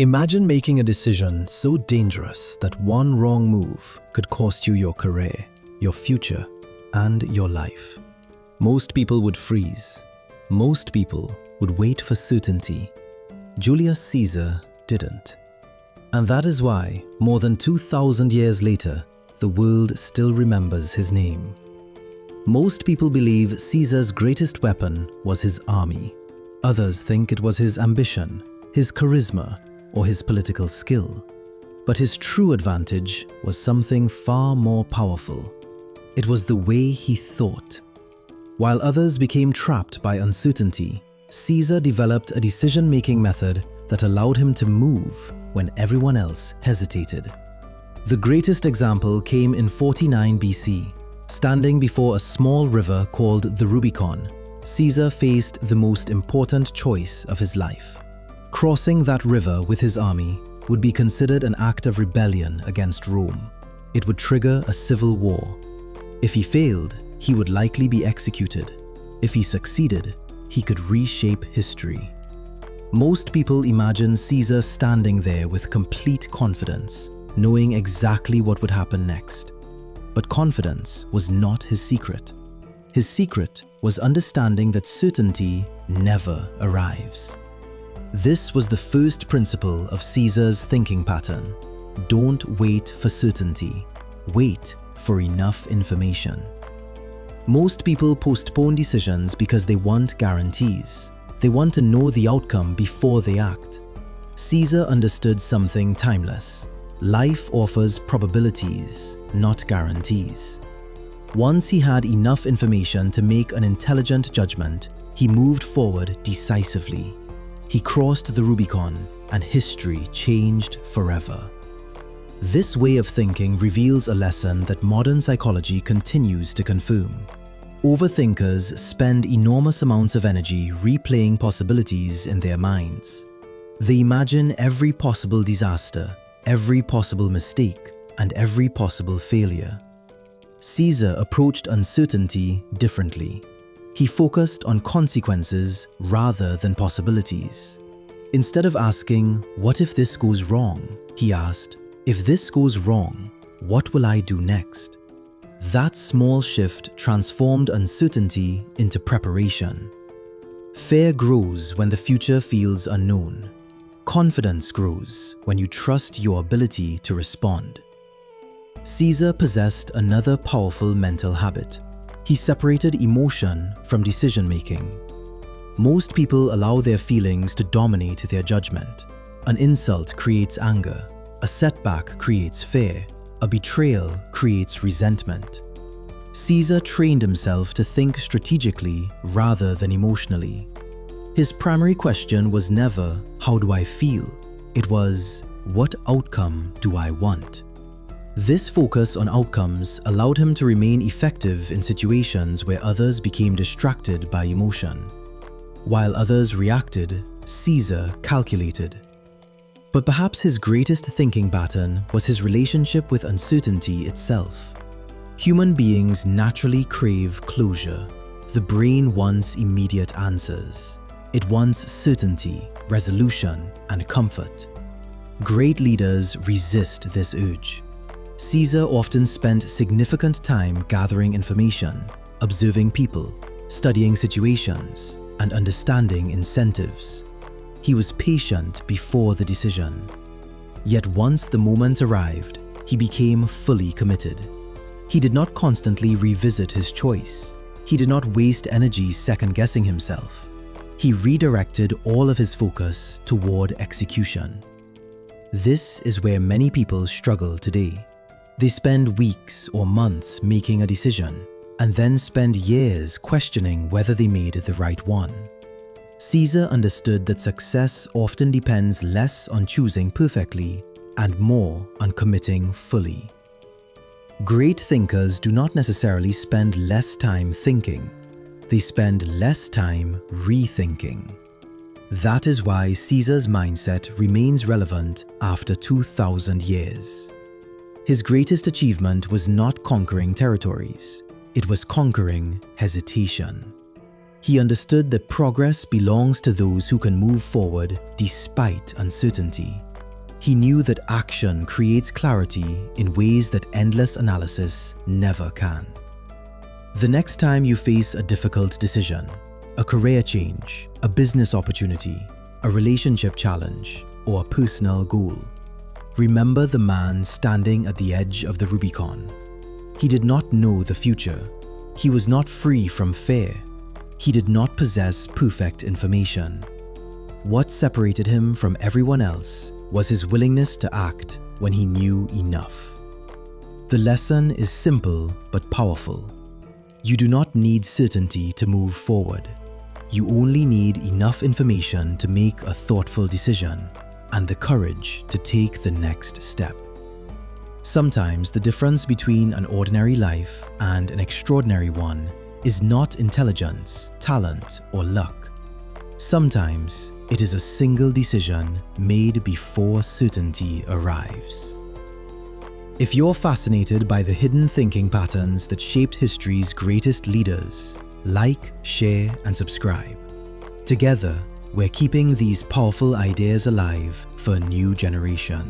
Imagine making a decision so dangerous that one wrong move could cost you your career, your future, and your life. Most people would freeze. Most people would wait for certainty. Julius Caesar didn't. And that is why, more than 2,000 years later, the world still remembers his name. Most people believe Caesar's greatest weapon was his army. Others think it was his ambition, his charisma, or his political skill. But his true advantage was something far more powerful. It was the way he thought. While others became trapped by uncertainty, Caesar developed a decision-making method that allowed him to move when everyone else hesitated. The greatest example came in 49 BC. Standing before a small river called the Rubicon, Caesar faced the most important choice of his life. Crossing that river with his army would be considered an act of rebellion against Rome. It would trigger a civil war. If he failed, he would likely be executed. If he succeeded, he could reshape history. Most people imagine Caesar standing there with complete confidence, knowing exactly what would happen next. But confidence was not his secret. His secret was understanding that certainty never arrives. This was the first principle of Caesar's thinking pattern. Don't wait for certainty. Wait for enough information. Most people postpone decisions because they want guarantees. They want to know the outcome before they act. Caesar understood something timeless. Life offers probabilities, not guarantees. Once he had enough information to make an intelligent judgment, he moved forward decisively. He crossed the Rubicon, and history changed forever. This way of thinking reveals a lesson that modern psychology continues to confirm. Overthinkers spend enormous amounts of energy replaying possibilities in their minds. They imagine every possible disaster, every possible mistake, and every possible failure. Caesar approached uncertainty differently. He focused on consequences rather than possibilities. Instead of asking, "What if this goes wrong?" he asked, "If this goes wrong, what will I do next?" That small shift transformed uncertainty into preparation. Fear grows when the future feels unknown. Confidence grows when you trust your ability to respond. Caesar possessed another powerful mental habit. He separated emotion from decision-making. Most people allow their feelings to dominate their judgment. An insult creates anger. A setback creates fear. A betrayal creates resentment. Caesar trained himself to think strategically rather than emotionally. His primary question was never, "How do I feel?" It was, "What outcome do I want?" This focus on outcomes allowed him to remain effective in situations where others became distracted by emotion. While others reacted, Caesar calculated. But perhaps his greatest thinking pattern was his relationship with uncertainty itself. Human beings naturally crave closure. The brain wants immediate answers. It wants certainty, resolution, and comfort. Great leaders resist this urge. Caesar often spent significant time gathering information, observing people, studying situations, and understanding incentives. He was patient before the decision. Yet once the moment arrived, he became fully committed. He did not constantly revisit his choice. He did not waste energy second-guessing himself. He redirected all of his focus toward execution. This is where many people struggle today. They spend weeks or months making a decision, and then spend years questioning whether they made the right one. Caesar understood that success often depends less on choosing perfectly and more on committing fully. Great thinkers do not necessarily spend less time thinking. They spend less time rethinking. That is why Caesar's mindset remains relevant after 2,000 years. His greatest achievement was not conquering territories. It was conquering hesitation. He understood that progress belongs to those who can move forward despite uncertainty. He knew that action creates clarity in ways that endless analysis never can. The next time you face a difficult decision, a career change, a business opportunity, a relationship challenge, or a personal goal, remember the man standing at the edge of the Rubicon. He did not know the future. He was not free from fear. He did not possess perfect information. What separated him from everyone else was his willingness to act when he knew enough. The lesson is simple but powerful. You do not need certainty to move forward. You only need enough information to make a thoughtful decision and the courage to take the next step. Sometimes the difference between an ordinary life and an extraordinary one is not intelligence, talent, or luck. Sometimes it is a single decision made before certainty arrives. If you're fascinated by the hidden thinking patterns that shaped history's greatest leaders, like, share, and subscribe. Together, we're keeping these powerful ideas alive for a new generation.